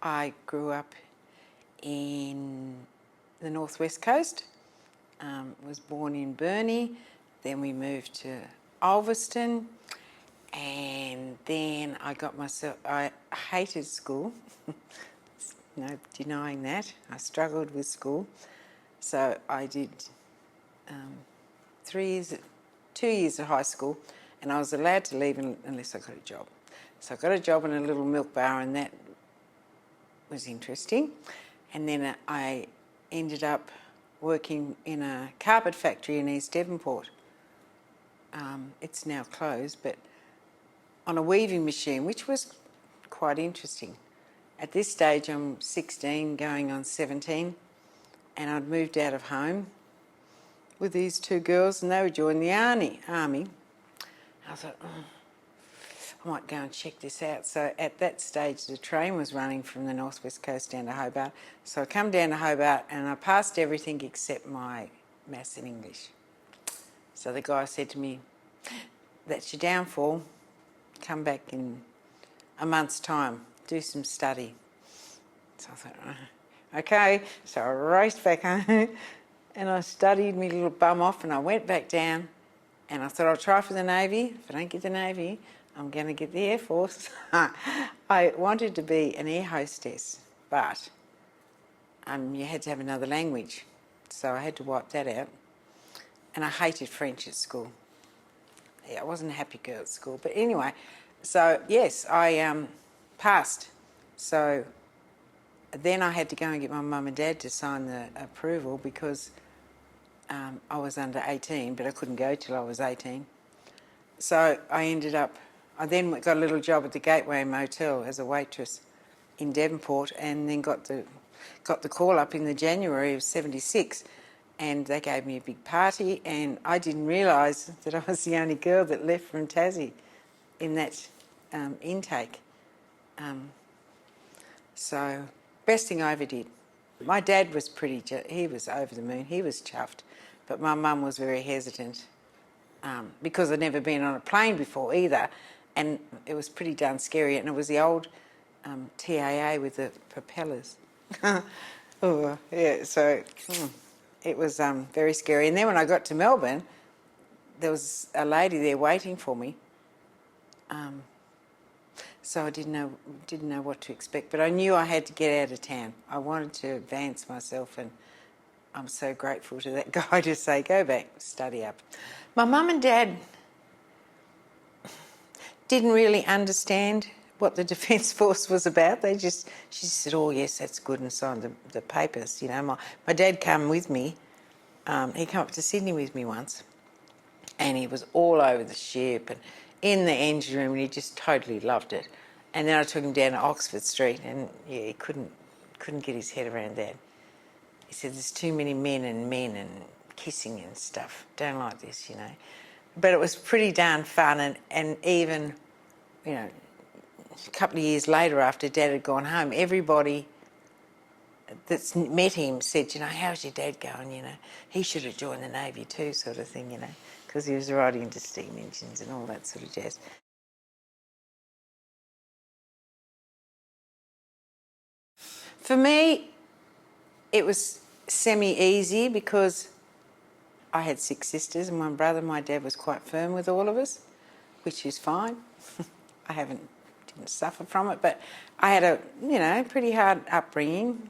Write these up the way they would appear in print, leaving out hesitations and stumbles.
I grew up in the northwest coast, was born in Burnie, then we moved to Ulverston, and then I hated school, no denying that. I struggled with school, so I did 2 years at high school, and I was allowed to leave unless I got a job. So I got a job in a little milk bar, and that was interesting. And then I ended up working in a carpet factory in East Devonport. It's now closed, but on a weaving machine, which was quite interesting. At this stage, I'm 16, going on 17, and I'd moved out of home with these two girls, and they would join the army. I thought, I might go and check this out. So at that stage, the train was running from the northwest coast down to Hobart. So I come down to Hobart, and I passed everything except my maths and English. So the guy said to me, "That's your downfall. Come back in a month's time, do some study." So I thought, okay. So I raced back home and I studied my little bum off, and I went back down, and I thought I'll try for the Navy. If I don't get the Navy, I'm going to get the Air Force. I wanted to be an air hostess, but you had to have another language. So I had to wipe that out. And I hated French at school. Yeah, I wasn't a happy girl at school. But anyway, so yes, I passed. So then I had to go and get my mum and dad to sign the approval because I was under 18, but I couldn't go till I was 18. So I then got a little job at the Gateway Motel as a waitress in Devonport, and then got the call up in the January of '76, and they gave me a big party, and I didn't realise that I was the only girl that left from Tassie in that intake. So best thing I ever did. My dad was he was over the moon, he was chuffed, but my mum was very hesitant because I'd never been on a plane before either, and it was pretty darn scary, and it was the old TAA with the propellers. Oh, yeah, so it was very scary. And then when I got to Melbourne, there was a lady there waiting for me. So I didn't know what to expect, but I knew I had to get out of town. I wanted to advance myself, and I'm so grateful to that guy to say, go back, study up. My mum and dad didn't really understand what the Defence Force was about. She just said, oh yes, that's good, and signed the papers. You know, my dad came with me. He came up to Sydney with me once, and he was all over the ship and in the engine room, and he just totally loved it. And then I took him down to Oxford Street, and yeah, he couldn't get his head around that. He said, there's too many men and kissing and stuff. Don't like this, you know. But it was pretty darn fun, and even, you know, a couple of years later after Dad had gone home, everybody that's met him said, you know, how's your dad going, you know? He should have joined the Navy too, sort of thing, you know, because he was right into steam engines and all that sort of jazz. For me, it was semi-easy because I had 6 sisters and 1 brother. My dad was quite firm with all of us, which is fine. I didn't suffer from it, but I had a, you know, pretty hard upbringing.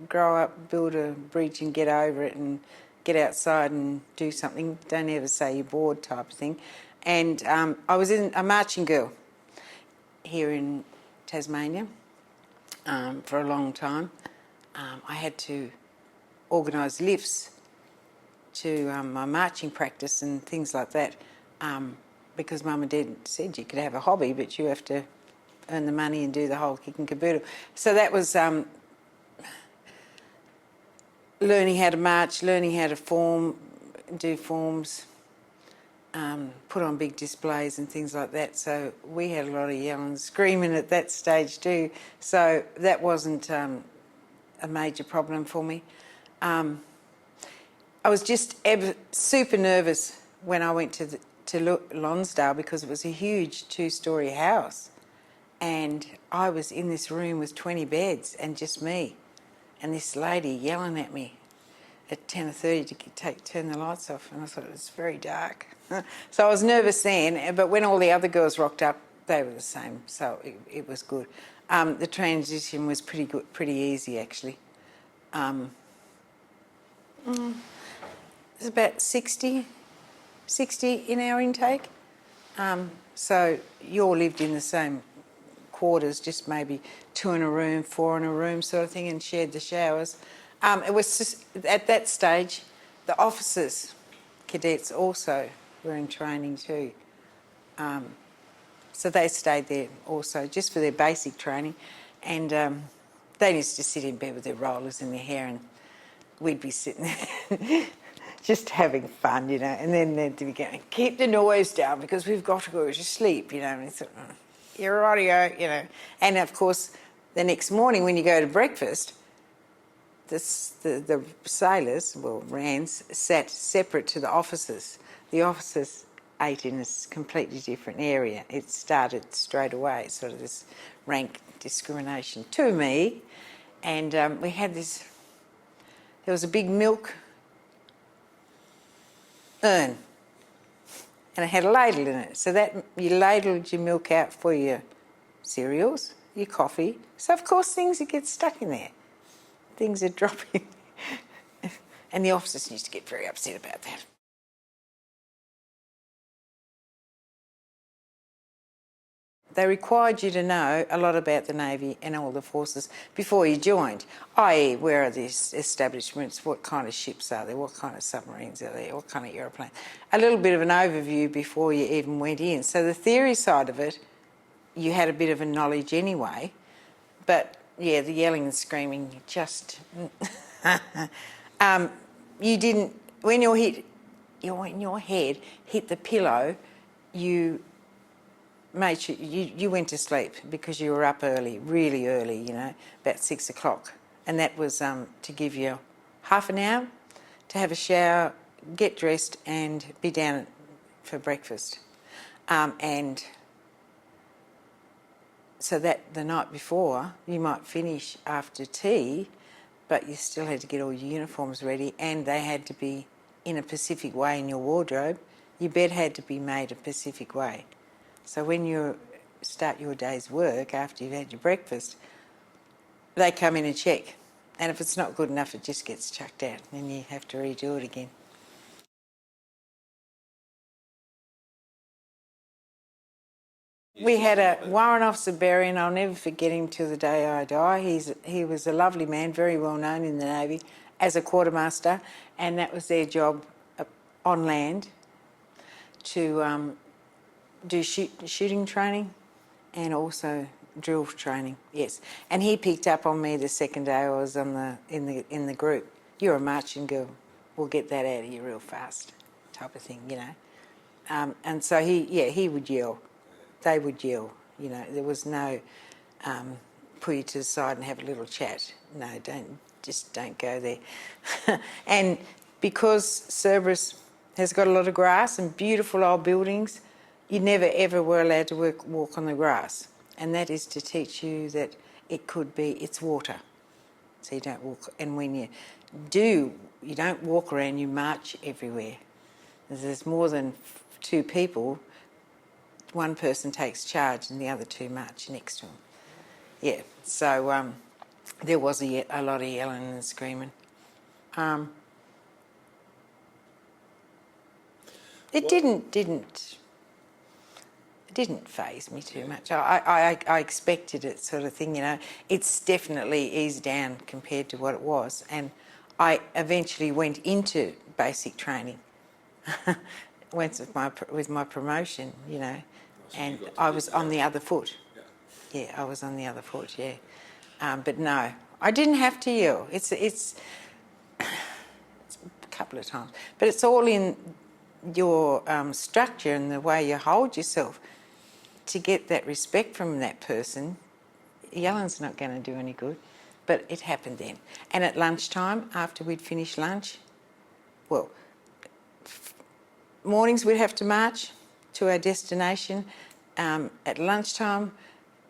Grow up, build a bridge and get over it, and get outside and do something. Don't ever say you're bored type of thing. And I was in a marching girl here in Tasmania for a long time. I had to organise lifts to my marching practice and things like that because Mum and Dad said you could have a hobby, but you have to earn the money and do the whole kit and caboodle. So that was learning how to march, learning how to do forms, put on big displays and things like that. So we had a lot of yelling and screaming at that stage too. So that wasn't a major problem for me. I was just super nervous when I went to Lonsdale because it was a huge 2-storey house, and I was in this room with 20 beds and just me, and this lady yelling at me at 10:30 to turn the lights off, and I thought it was very dark. So I was nervous then, but when all the other girls rocked up, they were the same, so it was good. The transition was pretty good, pretty easy actually. It's about 60 in our intake. So you all lived in the same quarters, just maybe 2 in a room, 4 in a room sort of thing, and shared the showers. It was just, at that stage, the officers, cadets also were in training too. So they stayed there also just for their basic training, and they used to sit in bed with their rollers in their hair, and we'd be sitting there just having fun, you know, and then they'd be going, keep the noise down because we've got to go to sleep, you know, and it's you're rightio, you know. And of course, the next morning when you go to breakfast, the sailors, well, RANs, sat separate to the officers. The officers ate in a completely different area. It started straight away, sort of this rank discrimination to me. And we had this, there was a big milk urn, and it had a ladle in it. So that you ladled your milk out for your cereals, your coffee. So of course things would get stuck in there. Things are dropping. And the officers used to get very upset about that. They required you to know a lot about the Navy and all the forces before you joined, i.e. where are these establishments, what kind of ships are there, what kind of submarines are there, what kind of aeroplanes. A little bit of an overview before you even went in. So the theory side of it, you had a bit of a knowledge anyway, but yeah, the yelling and screaming, you just... you didn't... When your head hit the pillow, you made sure you went to sleep because you were up early, really early, you know, about 6 o'clock. And that was to give you half an hour to have a shower, get dressed and be down for breakfast. And so that the night before, you might finish after tea, but you still had to get all your uniforms ready, and they had to be in a Pacific way in your wardrobe. Your bed had to be made a Pacific way. So when you start your day's work after you've had your breakfast, they come in and check. And if it's not good enough, it just gets chucked out and you have to redo it again. We had a warrant officer, Barry, and I'll never forget him till the day I die. He was a lovely man, very well known in the Navy as a quartermaster, and that was their job on land to do shooting training and also drill training, yes. And he picked up on me the second day I was on in the group. You're a marching girl. We'll get that out of you real fast, type of thing, you know. And so he would yell. They would yell, you know. There was no pull you to the side and have a little chat. No, don't go there. And because Cerberus has got a lot of grass and beautiful old buildings, you never ever were allowed to walk on the grass. And that is to teach you that it's water. So you don't walk, and when you don't walk around, you march everywhere. There's more than 2 people, one person takes charge and the other 2 march next to him. Yeah, so there was a lot of yelling and screaming. It didn't faze me too much. I expected it, sort of thing, you know. It's definitely eased down compared to what it was, and I eventually went into basic training. Went with my promotion, you know, and I was on the other foot. Yeah, I was on the other foot. Yeah, but no, I didn't have to yell. It's a couple of times, but it's all in your structure and the way you hold yourself. To get that respect from that person, yelling's not going to do any good. But it happened then. And at lunchtime, after we'd finished lunch, well, mornings we'd have to march to our destination. At lunchtime,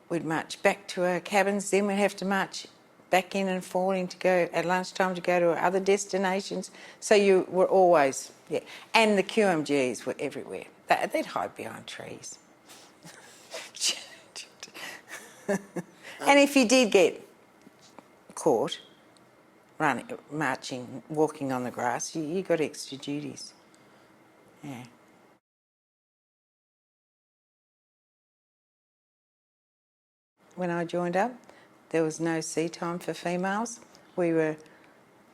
we'd march back to our cabins, then we'd have to march back in and falling to go at lunchtime to go to other destinations. So you were always, yeah. And the QMGs were everywhere. They'd hide behind trees. And if you did get caught running, marching, walking on the grass, you got extra duties. Yeah. When I joined up, there was no sea time for females. We were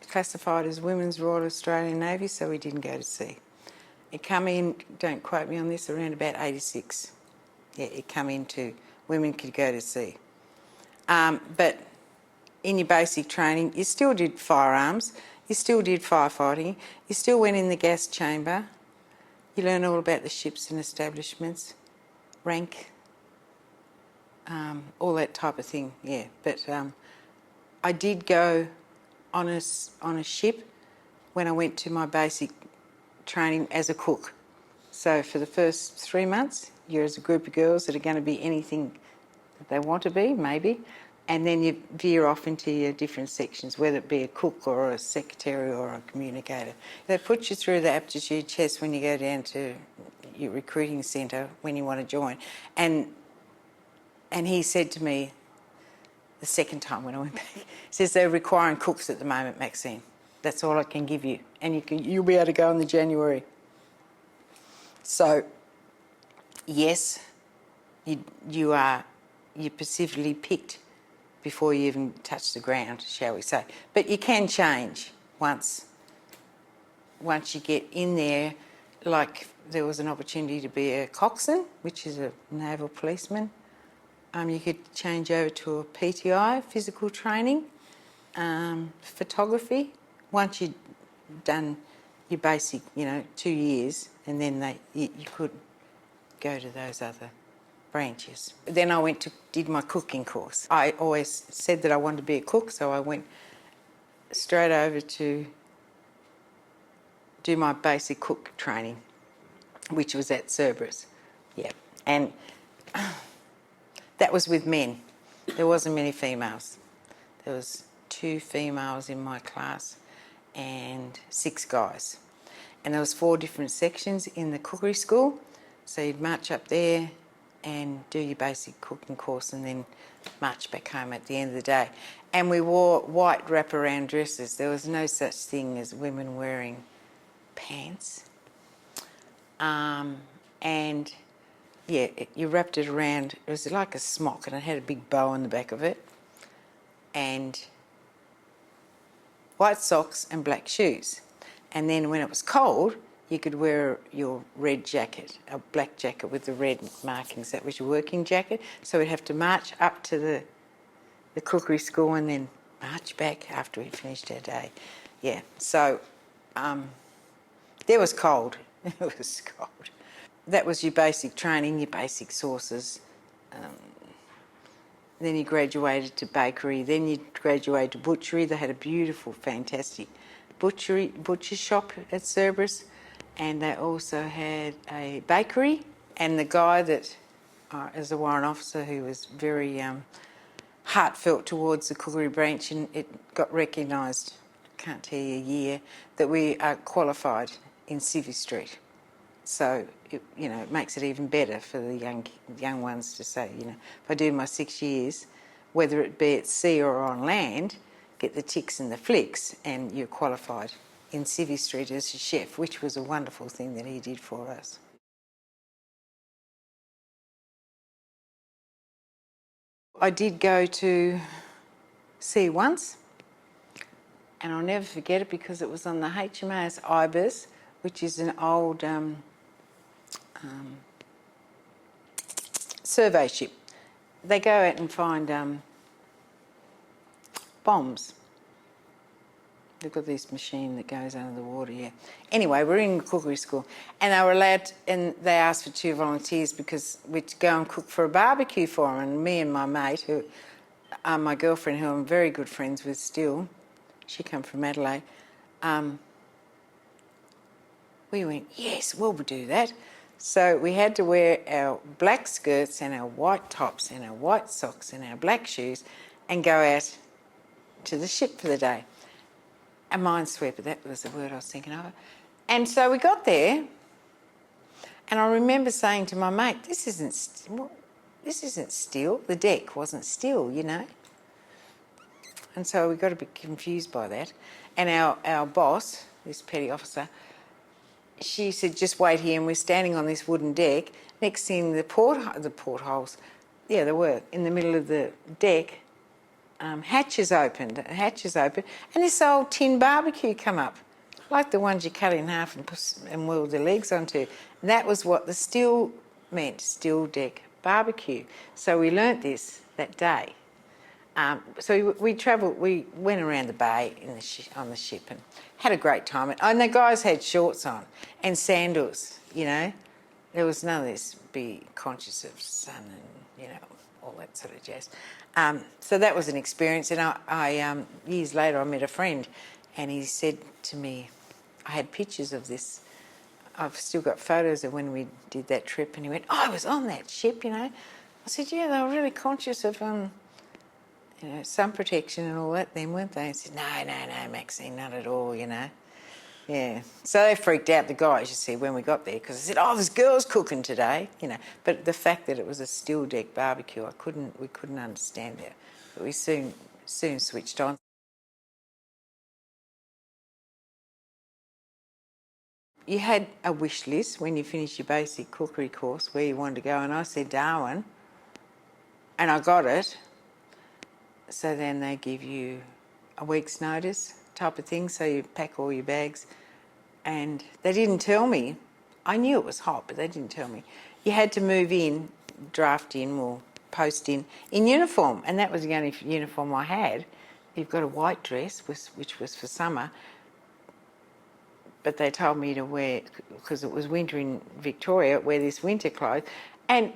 classified as Women's Royal Australian Navy, so we didn't go to sea. It come in, don't quote me on this, around about 86. Yeah, it come into women could go to sea. But in your basic training, you still did firearms, you still did firefighting, you still went in the gas chamber, you learn all about the ships and establishments, rank, all that type of thing, yeah. But I did go on a ship when I went to my basic training as a cook. So for the first 3 months, you're as a group of girls that are going to be anything that they want to be, maybe, and then you veer off into your different sections, whether it be a cook or a secretary or a communicator. They put you through the aptitude test when you go down to your recruiting centre when you want to join. And he said to me the second time when I went back, he says, they're requiring cooks at the moment, Maxine. That's all I can give you. And you'll be able to go in the January. So, yes, you're specifically picked before you even touch the ground, shall we say. But you can change once you get in there. Like there was an opportunity to be a coxswain, which is a naval policeman. You could change over to a PTI, physical training, photography. Once you'd done your basic, 2 years, and then you could go to those other branches. Then I did my cooking course. I always said that I wanted to be a cook, so I went straight over to do my basic cook training, which was at Cerberus. Yeah, and that was with men. There wasn't many females. There was 2 females in my class and 6 guys. And there was 4 different sections in the cookery school. So you'd march up there and do your basic cooking course and then march back home at the end of the day. And we wore white wraparound dresses. There was no such thing as women wearing pants. And yeah, you wrapped it around, it was like a smock and it had a big bow on the back of it. And white socks and black shoes. And then when it was cold, you could wear your red jacket, a black jacket with the red markings. That was your working jacket. So we'd have to march up to the cookery school and then march back after we'd finished our day. Yeah, so there was cold. It was cold. That was your basic training, your basic sources. Then you graduated to bakery. Then you graduated to butchery. They had a beautiful, fantastic butcher shop at Cerberus. And they also had a bakery. And the guy that, as a warrant officer, who was very heartfelt towards the cookery branch, and it got recognised, can't tell you a year, that we are qualified in Civvy Street. So, it makes it even better for the young ones to say, if I do my 6 years, whether it be at sea or on land, get the ticks and the flicks, and you're qualified in Civvy Street as a chef, which was a wonderful thing that he did for us. I did go to sea once, and I'll never forget it because it was on the HMAS Ibis, which is an old survey ship. They go out and find bombs. They've got this machine that goes under the water, yeah. Anyway, we're in cookery school, and they were allowed, and they asked for 2 volunteers because we'd go and cook for a barbecue for them. And me and my mate, who, my girlfriend, who I'm very good friends with still, she come from Adelaide. We went, yes, well, we'll do that. So we had to wear our black skirts and our white tops and our white socks and our black shoes and go out to the ship for the day. A minesweeper, that was the word I was thinking of. And so we got there, and I remember saying to my mate, this isn't steel. The deck wasn't steel, you know. And so we got a bit confused by that. And our boss, this petty officer, she said, just wait here, and we're standing on this wooden deck. Next thing, the portholes, yeah, they were, in the middle of the deck, hatches opened, and this old tin barbecue come up, like the ones you cut in half and weld the legs onto. And that was what the steel meant, steel deck barbecue. So we learnt this that day. So we went around the bay on the ship and had a great time. And the guys had shorts on and sandals, you know. There was none of this, be conscious of sun and, you know, all that sort of jazz. So that was an experience. And I years later, I met a friend and he said to me, I had pictures of this. I've still got photos of when we did that trip. And he went, I was on that ship, you know. I said, yeah, they were really conscious of you know, sun protection and all that then, weren't they? And said, no, Maxine, not at all, you know. Yeah. So they freaked out, the guys, you see, when we got there, because they said, oh, there's girls cooking today, you know. But the fact that it was a steel deck barbecue, we couldn't understand that. But we soon switched on. You had a wish list when you finished your basic cookery course where you wanted to go, and I said Darwin, and I got it. So then they give you a week's notice type of thing, so you pack all your bags. And they didn't tell me. I knew it was hot, but they didn't tell me. You had to move in, draft in or post in uniform, and that was the only uniform I had. You've got a white dress, which was for summer, but they told me to wear, because it was winter in Victoria, wear this winter clothes. And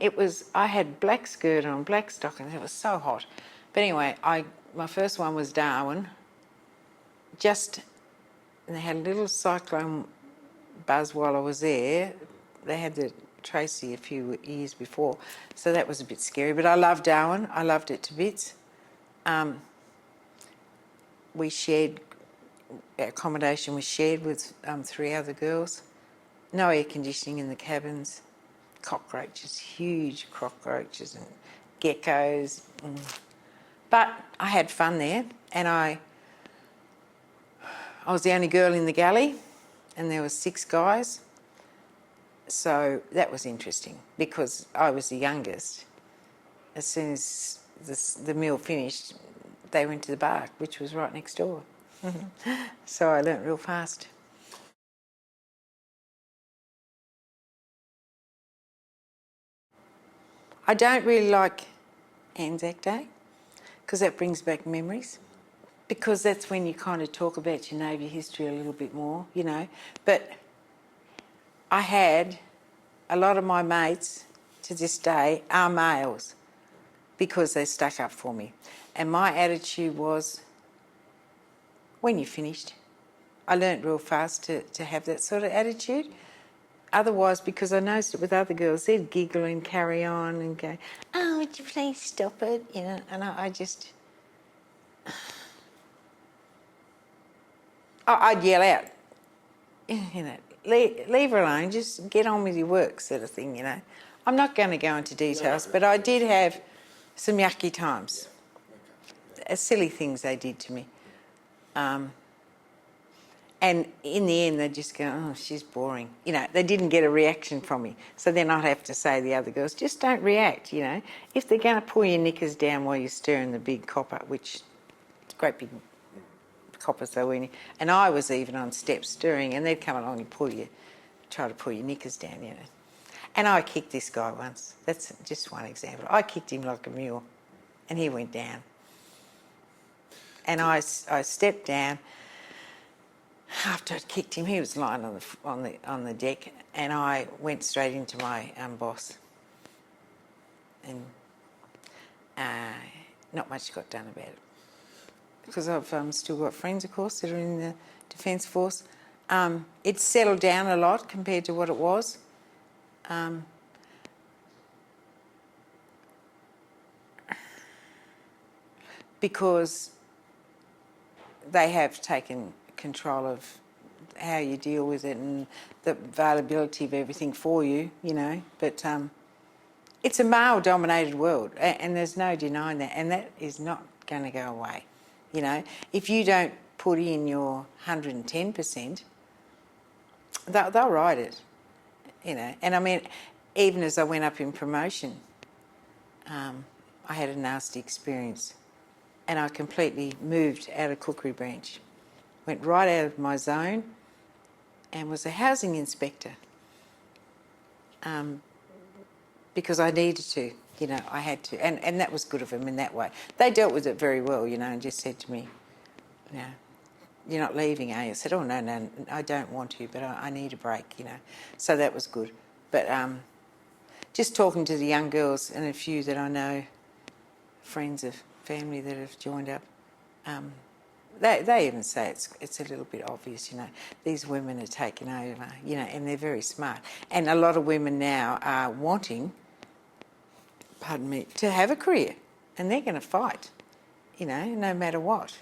I had black skirt on, black stockings. It was so hot. But anyway, my first one was Darwin. And they had a little cyclone buzz while I was there. They had the Tracy a few years before, so that was a bit scary. But I loved Darwin. I loved it to bits. Accommodation was shared with 3 other girls. No air conditioning in the cabins. Cockroaches, huge cockroaches and geckos. But I had fun there, and I was the only girl in the galley, and there were 6 guys. So that was interesting because I was the youngest. As soon as the meal finished, they went to the bar, which was right next door. So I learnt real fast. I don't really like Anzac Day because that brings back memories. Because that's when you kind of talk about your Navy history a little bit more, you know. But I had a lot of my mates to this day are males because they stuck up for me. And my attitude was, when you finished, I learnt real fast to have that sort of attitude. Otherwise, because I noticed it with other girls, they'd giggle and carry on and go, oh, would you please stop it? You know, and I just... I'd yell out, you know, leave her alone, just get on with your work sort of thing, you know. I'm not going to go into details, but I did have some yucky times. Silly things they did to me. And in the end, they'd just go, oh, she's boring. You know, they didn't get a reaction from me. So then I'd have to say to the other girls, just don't react, you know. If they're going to pull your knickers down while you're stirring the big copper, which great big coppers they were in, and I was even on steps stirring, and they'd come along and try to pull your knickers down, you know. And I kicked this guy once. That's just one example. I kicked him like a mule, and he went down. And I stepped down. After I'd kicked him, he was lying on the deck, and I went straight into my boss. And not much got done about it. Because I've still got friends, of course, that are in the Defence Force. It's settled down a lot compared to what it was. Because they have taken control of how you deal with it and the availability of everything for you, you know. But it's a male-dominated world, and there's no denying that, and that is not going to go away. You know, if you don't put in your 110%, they'll ride it, you know. And I mean, even as I went up in promotion, I had a nasty experience, and I completely moved out of cookery branch, went right out of my zone, and was a housing inspector. Because I needed to, you know, I had to. And that was good of them in that way. They dealt with it very well, you know, and just said to me, you know, you're not leaving, are you? I said, oh, no, I don't want to, but I need a break, you know. So that was good. But just talking to the young girls and a few that I know, friends of family that have joined up, they even say it's a little bit obvious, you know. These women are taking over, you know, and they're very smart. And a lot of women now are wanting, pardon me, to have a career, and they're going to fight, you know, no matter what,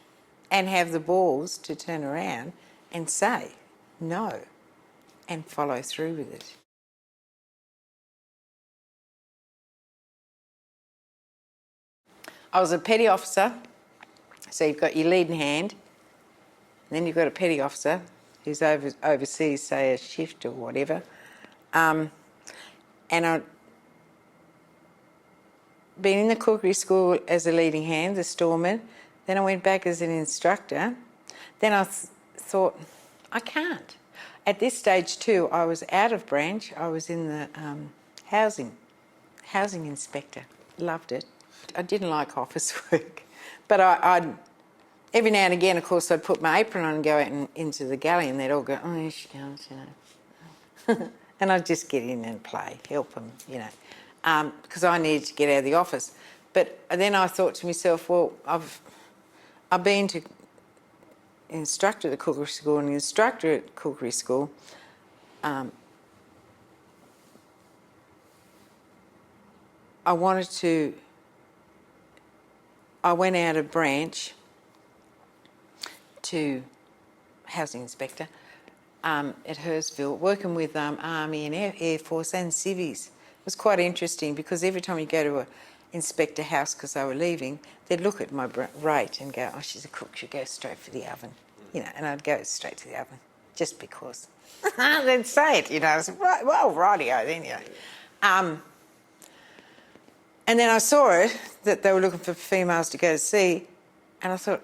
and have the balls to turn around and say no and follow through with it. I was a petty officer, so you've got your leading hand, and then you've got a petty officer who's oversees, say, a shift or whatever. And I'd been in the cookery school as a leading hand, the storeman. Then I went back as an instructor. Then I thought, I can't. At this stage too, I was out of branch. I was in the housing inspector. Loved it. I didn't like office work, but I'd every now and again, of course, I'd put my apron on and go out into the galley, and they'd all go, oh, here she comes, you know. And I'd just get in and play, help them, you know, because I needed to get out of the office. But then I thought to myself, well, I've been to instructor at the cookery school, and the instructor at cookery school, I went out of branch to housing inspector at Hurstville, working with Army and Air Force and civvies. It was quite interesting because every time you go to inspect a house because they were leaving, they'd look at my rate and go, oh, she's a cook, she'll go straight for the oven. You know, and I'd go straight to the oven just because. They'd say it, you know. I was right, well, rightio then, you know. And then I saw it, that they were looking for females to go to sea, and I thought,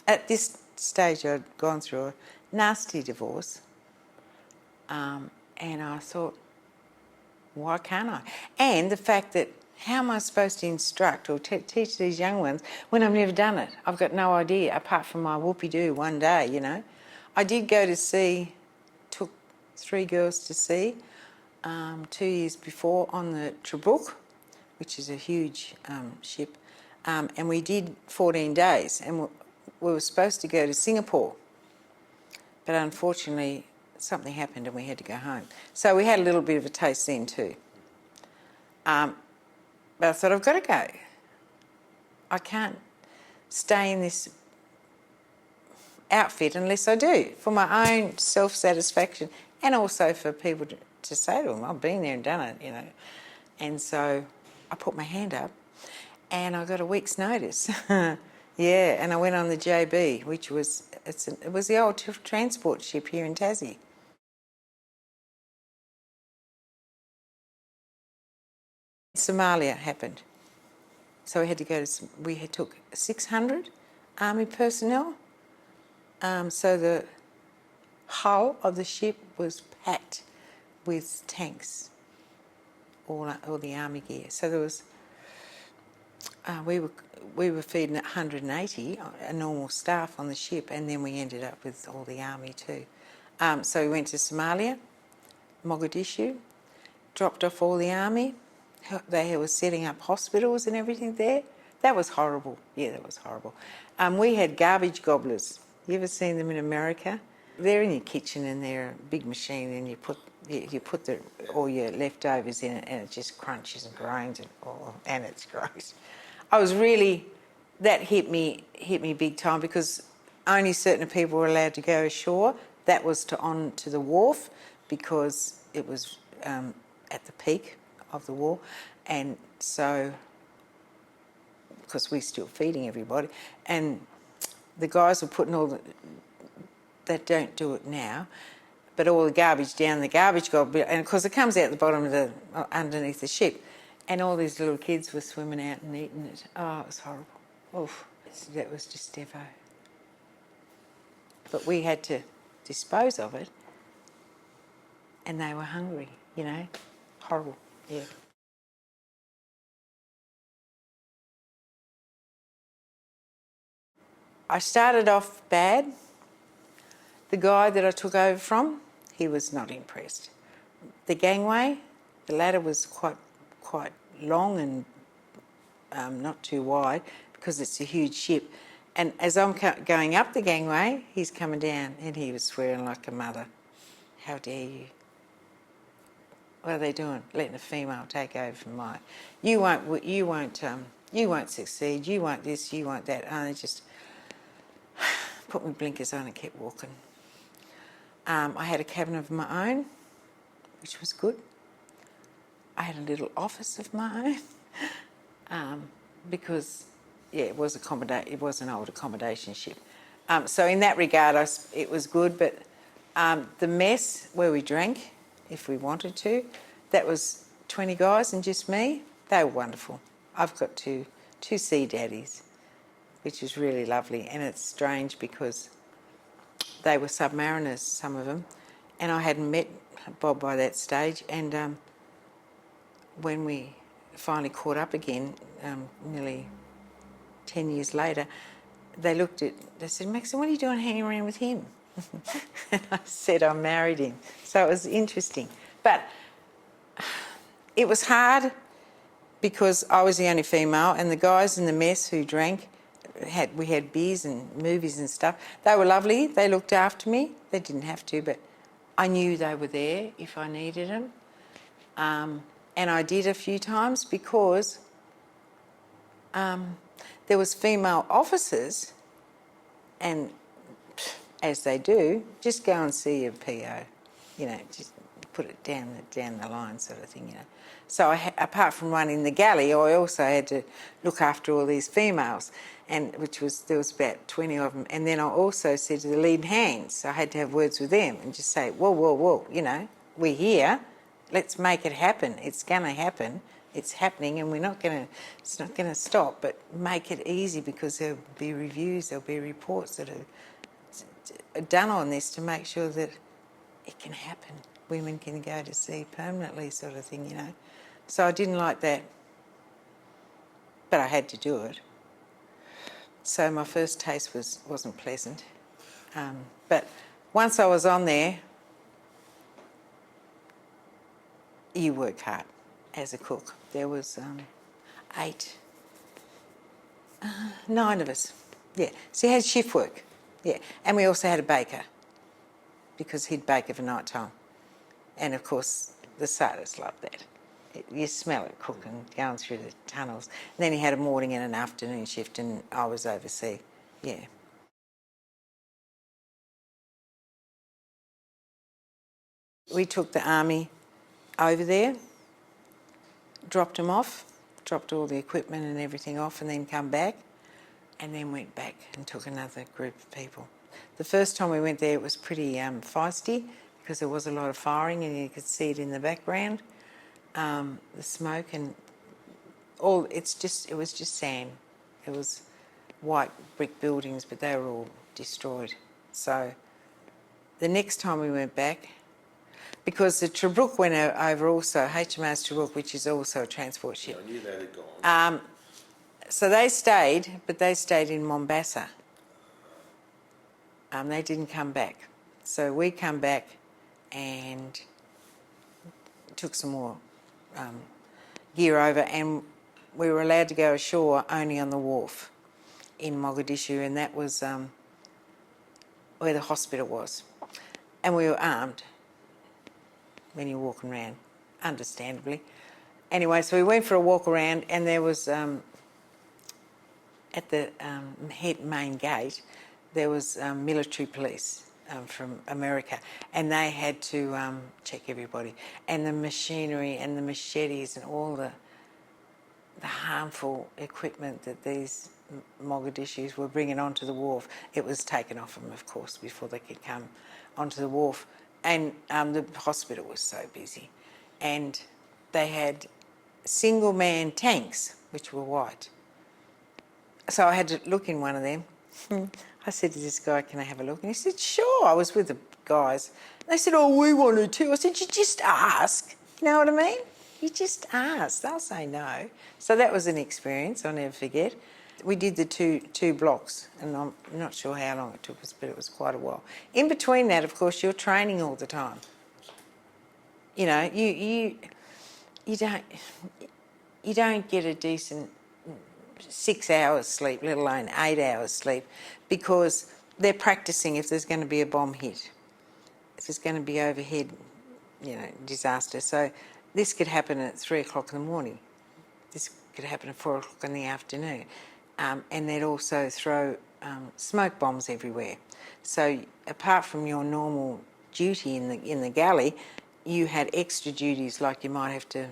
at this stage I'd gone through a nasty divorce, and I thought, why can't I? And the fact that how am I supposed to instruct or teach these young ones when I've never done it? I've got no idea, apart from my whoopie-doo one day, you know. I did go to sea, took 3 girls to sea 2 years before on the Trabuc, which is a huge ship, and we did 14 days, and we were supposed to go to Singapore, but unfortunately something happened and we had to go home. So we had a little bit of a taste then too. But I thought, I've got to go. I can't stay in this outfit unless I do, for my own self-satisfaction and also for people to say to them, I've been there and done it, you know. And so I put my hand up and I got a week's notice. Yeah, and I went on the JB, which was, it was the old transport ship here in Tassie. Somalia happened. So we had to go to, took 600 Army personnel. So the hull of the ship was packed with tanks, all the Army gear. So there was, we were feeding 180 normal staff on the ship, and then we ended up with all the Army too. So we went to Somalia, Mogadishu, dropped off all the Army. They were setting up hospitals and everything there. That was horrible. Yeah, that was horrible. We had garbage gobblers. You ever seen them in America? They're in your kitchen and they're a big machine, and you put you put all your leftovers in it, and it just crunches and groans, and it's gross. That hit me big time, because only certain people were allowed to go ashore. That was to the wharf, because it was at the peak of the war, and so because we're still feeding everybody, and the guys were putting they don't do it now, but all the garbage down the garbage gob, and of course it comes out the bottom of underneath the ship, and all these little kids were swimming out and eating it. Oh, it was horrible. Oof, that was just devo. But we had to dispose of it, and they were hungry, horrible, yeah. I started off bad. The guy that I took over from, he was not impressed. The gangway, the ladder was quite long and not too wide, because it's a huge ship. And as I'm going up the gangway, he's coming down, and he was swearing like a mother. How dare you? What are they doing? Letting a female take over from mine. You won't succeed. You want this. You want that. And they just put my blinkers on and kept walking. I had a cabin of my own, which was good. I had a little office of my own, because, it was an old accommodation ship. So in that regard, it was good. But the mess where we drank, if we wanted to, that was 20 guys and just me. They were wonderful. I've got two sea daddies, which is really lovely. And it's strange because they were submariners, some of them, and I hadn't met Bob by that stage. And when we finally caught up again, nearly 10 years later, they said, "Maxine, what are you doing hanging around with him?" And I said, "I married him." So it was interesting. But it was hard, because I was the only female, and the guys in the mess who drank, we had beers and movies and stuff. They were lovely. They looked after me. They didn't have to, but I knew they were there if I needed them. And I did a few times, because there was female officers, and as they do, just go and see your PO, just put it down the line, sort of thing, So apart from running the galley, I also had to look after all these females, and there was about 20 of them. And then I also said to the lead hands, so I had to have words with them and just say, whoa, we're here, let's make it happen. It's going to happen. It's happening, and it's not going to stop, but make it easy, because there'll be reviews, there'll be reports that are done on this to make sure that it can happen. Women can go to sea permanently, sort of thing, So I didn't like that, but I had to do it. So my first taste wasn't pleasant. But once I was on there, you work hard as a cook. There was 9 of us. Yeah, so you had shift work. Yeah, and we also had a baker, because he'd bake over night time. And of course, the sailors loved that. You smell it cooking, going through the tunnels. And then he had a morning and an afternoon shift, and I was overseas. Yeah. We took the army over there, dropped them off, dropped all the equipment and everything off, and then come back, and then went back and took another group of people. The first time we went there, it was pretty feisty, because there was a lot of firing, and you could see it in the background, the smoke and all. It was just sand. It was white brick buildings, but they were all destroyed. So the next time we went back, because the Tobruk went over also, HMAS Tobruk, which is also a transport ship. Yeah, I knew that had gone. So they stayed, but they stayed in Mombasa. They didn't come back. So we come back and took some more gear over, and we were allowed to go ashore only on the wharf in Mogadishu, and that was where the hospital was. And we were armed. when you're walking around, understandably. Anyway, so we went for a walk around, and there was, at the main gate, there was military police from America, and they had to check everybody. And the machinery and the machetes and all the harmful equipment that these Mogadishus were bringing onto the wharf, it was taken off them, of course, before they could come onto the wharf. And the hospital was so busy. And they had single-man tanks, which were white. So I had to look in one of them. I said to this guy, can I have a look? And he said, sure. I was with the guys. They said, oh, we wanted to. I said, you just ask. You know what I mean? You just ask. They'll say no. So that was an experience I'll never forget. We did the two blocks, and I'm not sure how long it took us, but it was quite a while. In between that, of course, you're training all the time. You know, you don't get a decent 6 hours sleep, let alone 8 hours sleep, because they're practicing if there's going to be a bomb hit, if there's going to be overhead, disaster. So this could happen at 3 o'clock in the morning. This could happen at 4 o'clock in the afternoon. And they'd also throw smoke bombs everywhere. So apart from your normal duty in the galley, you had extra duties, like you might have to,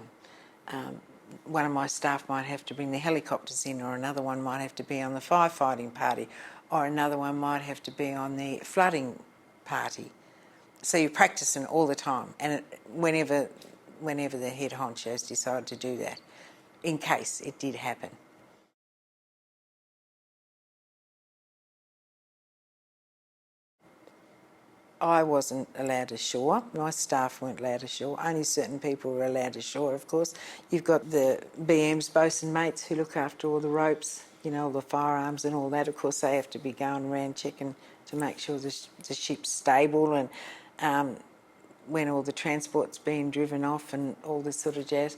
one of my staff might have to bring the helicopters in, or another one might have to be on the firefighting party, or another one might have to be on the flooding party. So you're practicing all the time, and whenever the head honchos decide to do that, in case it did happen. I wasn't allowed ashore. My staff weren't allowed ashore. Only certain people were allowed ashore, of course. You've got the BM's bosun mates who look after all the ropes, all the firearms and all that. Of course, they have to be going around checking to make sure the ship's stable, and when all the transport's being driven off and all this sort of jazz.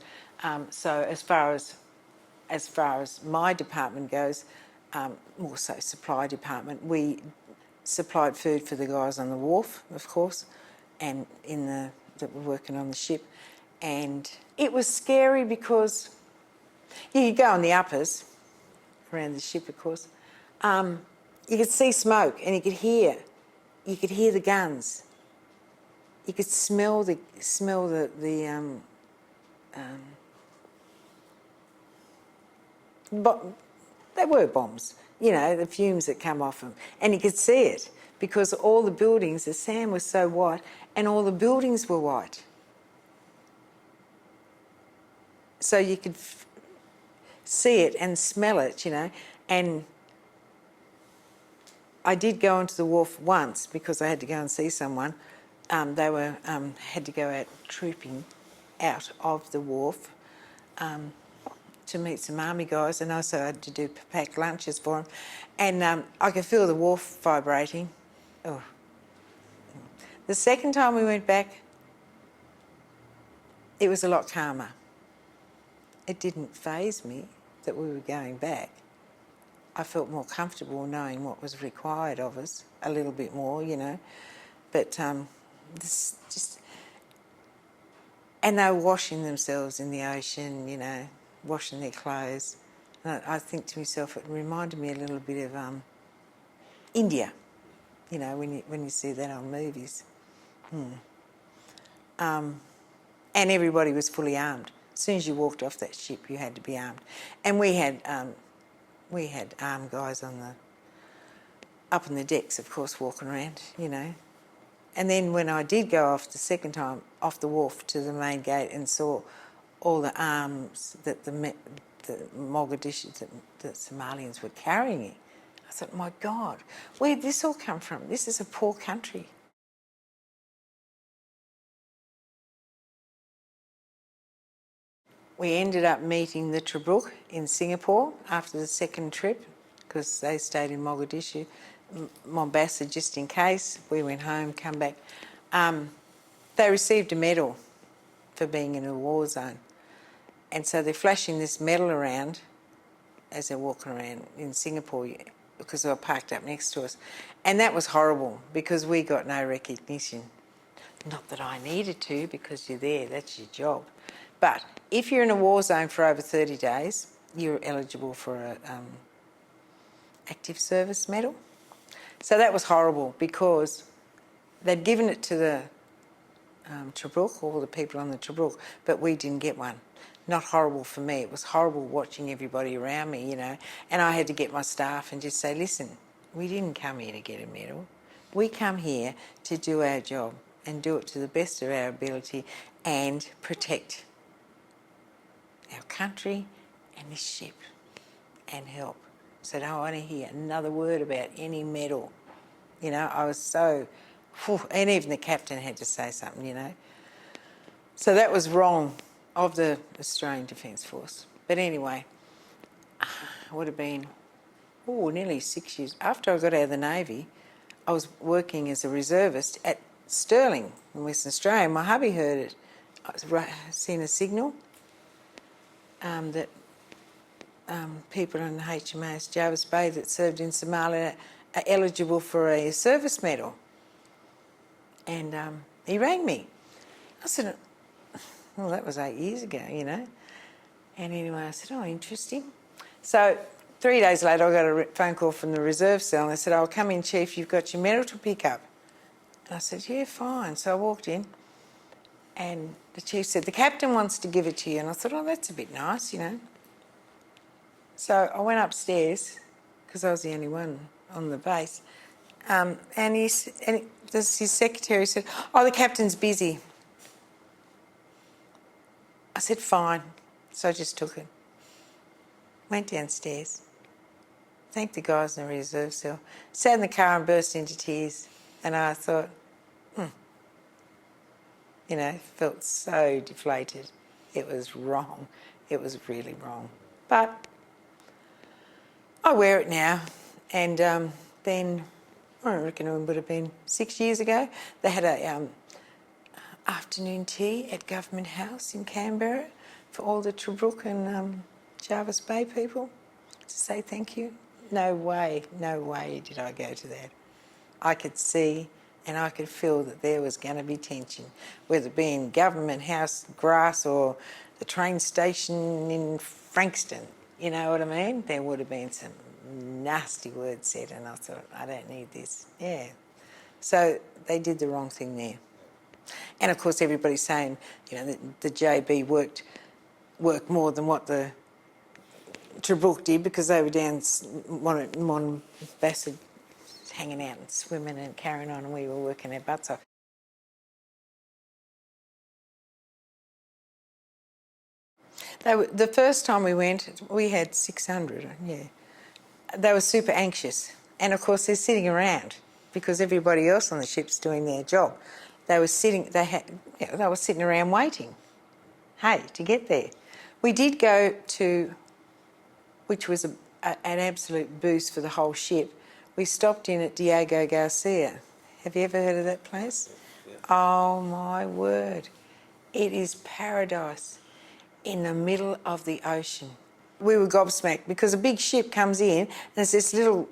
So as far as my department goes, more so supply department, we supplied food for the guys on the wharf, of course, and that were working on the ship. And it was scary because you could go on the uppers around the ship, of course. You could see smoke, and you could hear the guns. You could smell the but they were bombs, the fumes that come off them. And you could see it because all the buildings, the sand was so white, and all the buildings were white. So you could see it and smell it, And I did go onto the wharf once because I had to go and see someone. They had to go out trooping out of the wharf to meet some army guys, and also had to do pack lunches for them. And I could feel the wharf vibrating. Oh. The second time we went back, it was a lot calmer. It didn't faze me that we were going back. I felt more comfortable knowing what was required of us, a little bit more, But and they were washing themselves in the ocean, washing their clothes. And I think to myself, it reminded me a little bit of India, when you see that on movies. And everybody was fully armed. As soon as you walked off that ship, you had to be armed. And we had armed guys up on the decks, of course, walking around, And then when I did go off the second time, off the wharf to the main gate, and saw all the arms that the Mogadishu, the Somalians were carrying, I thought, my God, where'd this all come from? This is a poor country. We ended up meeting the Tobruk in Singapore after the second trip, because they stayed in Mogadishu. Mombasa, just in case. We went home, come back. They received a medal for being in a war zone. And so they're flashing this medal around as they're walking around in Singapore, because they were parked up next to us. And that was horrible, because we got no recognition. Not that I needed to, because you're there, that's your job. But if you're in a war zone for over 30 days, you're eligible for a active service medal. So that was horrible, because they'd given it to the Tobruk, all the people on the Tobruk, but we didn't get one. Not horrible for me, it was horrible watching everybody around me, you know, and I had to get my staff and just say, listen, we didn't come here to get a medal. We come here to do our job and do it to the best of our ability and protect our country and this ship and help. So I don't want to hear another word about any medal. You know, I was so, and even the captain had to say something, you know. So that was wrong of the Australian Defence Force. But anyway, it would have been, nearly 6 years. After I got out of the Navy, I was working as a reservist at Stirling in Western Australia. My hubby heard it. I was seen a signal that people on HMAS Jervis Bay that served in Somalia are eligible for a service medal. And he rang me. I said, well, that was 8 years ago, you know. And anyway, I said, oh, interesting. So 3 days later, I got a phone call from the reserve cell, and they said, oh, come in, Chief, you've got your medal to pick up. And I said, yeah, fine. So I walked in, and the Chief said, the captain wants to give it to you. And I thought, oh, that's a bit nice, you know. So I went upstairs, because I was the only one on the base, and his secretary said, oh, the captain's busy. I said, fine. So I just took it. Went downstairs. Thanked the guys in the reserve cell. Sat in the car and burst into tears. And I thought, you know, felt so deflated. It was wrong. It was really wrong. But I wear it now. And then, I reckon it would have been 6 years ago, they had a afternoon tea at Government House in Canberra for all the Tobruk and Jervis Bay people to say thank you. No way did I go to that. I could see and I could feel that there was going to be tension, whether it be in Government House grass or the train station in Frankston, you know what I mean? There would have been some nasty words said, and I thought, I don't need this. Yeah. So they did the wrong thing there. And of course everybody's saying, you know, the JB worked more than what the Tobruk did, because they were down Montbassett hanging out and swimming and carrying on, and we were working our butts off. The first time we went, we had 600, yeah. They were super anxious. And of course they're sitting around because everybody else on the ship's doing their job. They were sitting around waiting, to get there. We did go to, which was an absolute boost for the whole ship. We stopped in at Diego Garcia. Have you ever heard of that place? Yeah. Oh my word. It is paradise in the middle of the ocean. We were gobsmacked because a big ship comes in and there's this little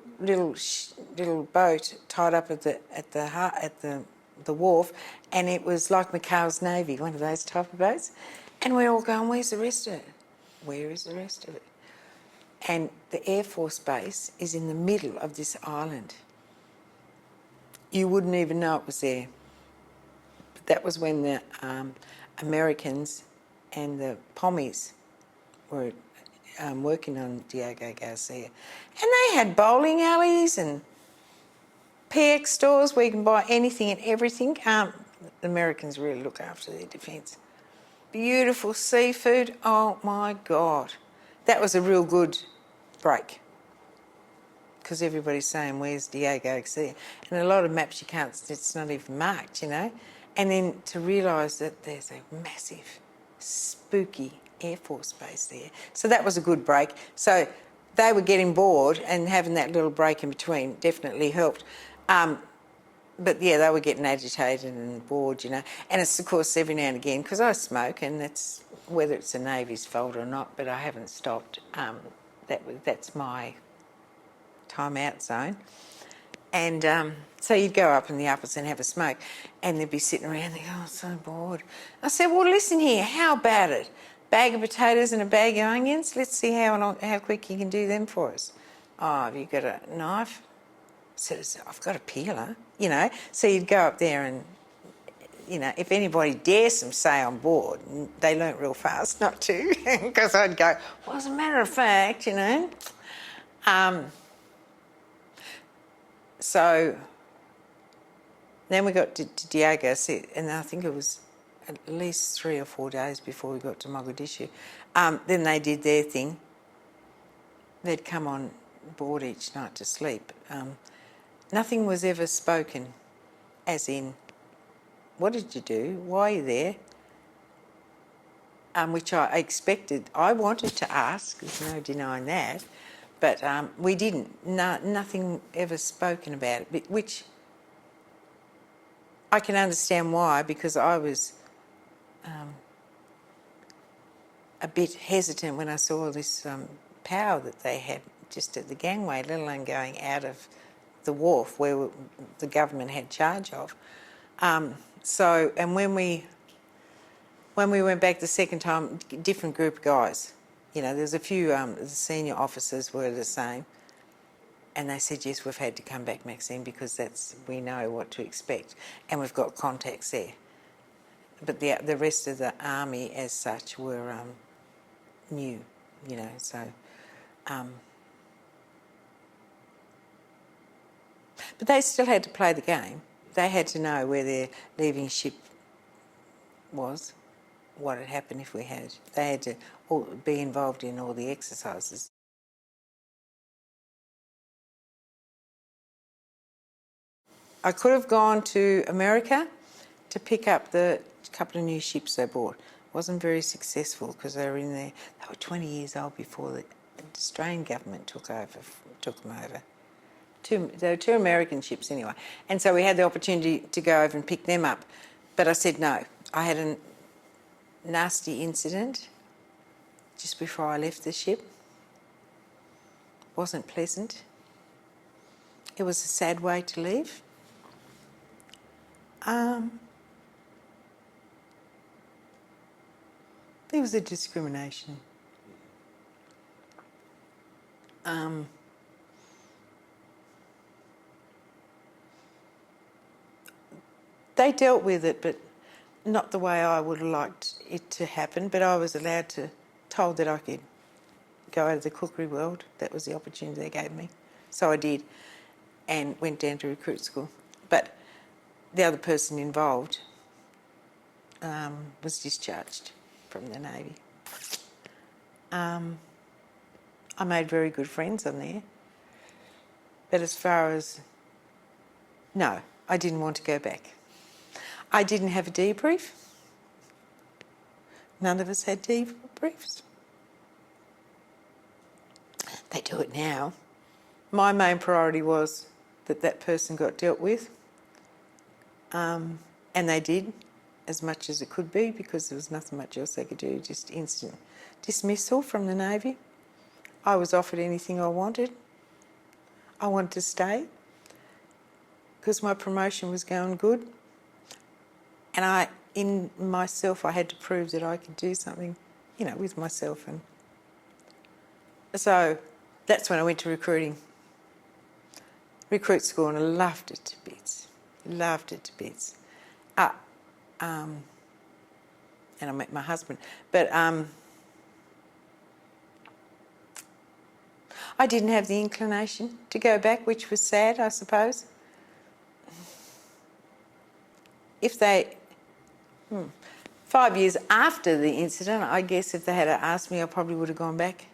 boat tied up at the wharf, and it was like Macau's Navy, one of those type of boats. And we're all going, where's the rest of it? Where is the rest of it? And the Air Force base is in the middle of this island. You wouldn't even know it was there. But that was when the Americans and the Pommies were working on Diego Garcia. And they had bowling alleys and PX stores where you can buy anything and everything. The Americans really look after their defence. Beautiful seafood. Oh my God. That was a real good break, because everybody's saying, where's Diego Garcia? And a lot of maps you can't, it's not even marked, you know. And then to realise that there's a massive, spooky Air Force base there. So that was a good break. So they were getting bored, and having that little break in between definitely helped. But yeah, they were getting agitated and bored, you know. And it's, of course, every now and again, because I smoke, and that's whether it's the Navy's fault or not, but I haven't stopped. That's my time out zone. And so you'd go up in the uppers and have a smoke, and they'd be sitting around there, oh, so bored. I said, well, listen here, how about it? Bag of potatoes and a bag of onions, let's see how quick you can do them for us. Oh, have you got a knife? I said, I've got a peeler, you know. So you'd go up there and, you know, if anybody dares them say I'm bored, they learnt real fast not to, because I'd go, well, as a matter of fact, you know. So then we got to Diego, and I think it was at least 3 or 4 days before we got to Mogadishu. Then they did their thing. They'd come on board each night to sleep. Nothing was ever spoken, as in, what did you do? Why are you there? Which I expected. I wanted to ask, there's no denying that, but we didn't. Nothing ever spoken about it, which I can understand why, because I was a bit hesitant when I saw this power that they had just at the gangway, let alone going out of the wharf where the government had charge of. So, and when we went back the second time, different group of guys. You know, there's a few, the senior officers were the same. And they said, yes, we've had to come back, Maxine, because we know what to expect. And we've got contacts there. But the rest of the army as such were new, you know, so... but they still had to play the game. They had to know where their leaving ship was, what had happened if we had. They had to be involved in all the exercises. I could have gone to America to pick up the couple of new ships they bought. Wasn't very successful because they were in there. They were 20 years old before the Australian government took them over. There were 2 American ships anyway. And so we had the opportunity to go over and pick them up. But I said no. I had a nasty incident just before I left the ship. Wasn't pleasant. It was a sad way to leave. There was a discrimination. They dealt with it, but not the way I would have liked it to happen. But I was told that I could go out of the cookery world. That was the opportunity they gave me. So I did, and went down to recruit school. But the other person involved was discharged from the Navy. I made very good friends on there. But as far as... no, I didn't want to go back. I didn't have a debrief. None of us had debriefs. They do it now. My main priority was that person got dealt with. And they did as much as it could be, because there was nothing much else they could do, just instant dismissal from the Navy. I was offered anything I wanted. I wanted to stay because my promotion was going good. And in myself, I had to prove that I could do something, you know, with myself. And so that's when I went to recruit school, and I loved it to bits. Loved it to bits. And I met my husband. But I didn't have the inclination to go back, which was sad, I suppose. If they... 5 years after the incident, I guess if they had asked me, I probably would have gone back.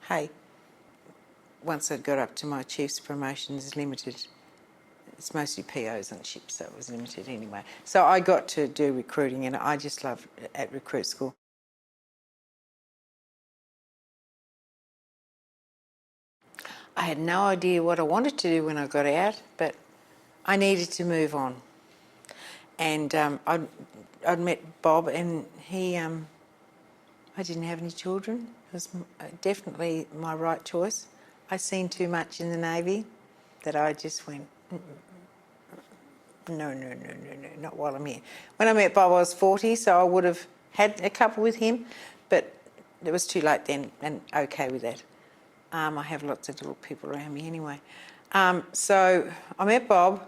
Hey, once I'd got up to my chief's promotions limited, it's mostly POs on ships, so it was limited anyway. So I got to do recruiting, and I just loved it at recruit school. I had no idea what I wanted to do when I got out, but I needed to move on. And I'd met Bob, and he... I didn't have any children. It was definitely my right choice. I'd seen too much in the Navy that I just went, No, not while I'm here. When I met Bob, I was 40, so I would have had a couple with him, but it was too late then, and okay with that. I have lots of little people around me anyway. So I met Bob,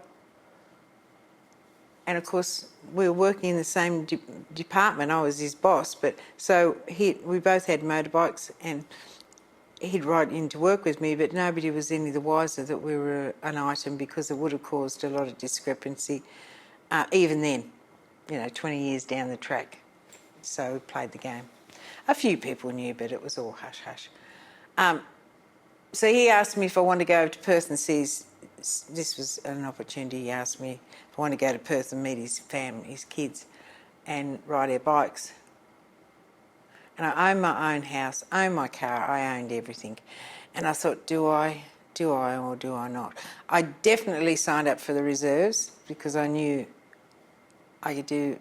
and of course we were working in the same department. I was his boss, but so we both had motorbikes, and he'd ride in to work with me, but nobody was any the wiser that we were an item, because it would have caused a lot of discrepancy, even then, 20 years down the track. So we played the game. A few people knew, but it was all hush-hush. So he asked me if I wanted to go to Perth and see this was an opportunity. He asked me if I wanted to go to Perth and meet his family, his kids, and ride their bikes. And I owned my own house, owned my car, I owned everything. And I thought, do I or do I not? I definitely signed up for the reserves because I knew I could do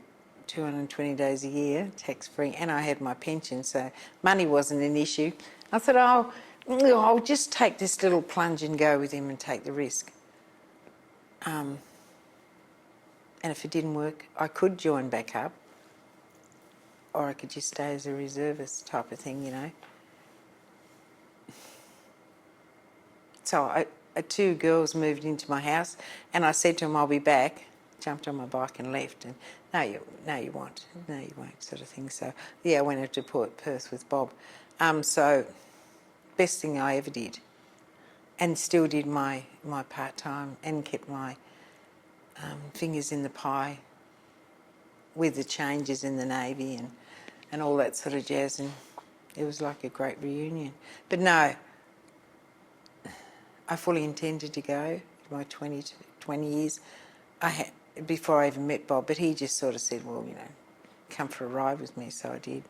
220 days a year, tax-free, and I had my pension, so money wasn't an issue. I thought, I'll just take this little plunge and go with him and take the risk. And if it didn't work, I could join back up, or I could just stay as a reservist type of thing, So two girls moved into my house, and I said to them, I'll be back, jumped on my bike and left, and no, you won't, no, you won't, sort of thing. So, yeah, I went up to Perth with Bob. So, best thing I ever did, and still did my part-time and kept my fingers in the pie with the changes in the Navy and all that sort of jazz, and it was like a great reunion. But no, I fully intended to go my 20 years before I even met Bob, but he just sort of said, well, come for a ride with me, so I did.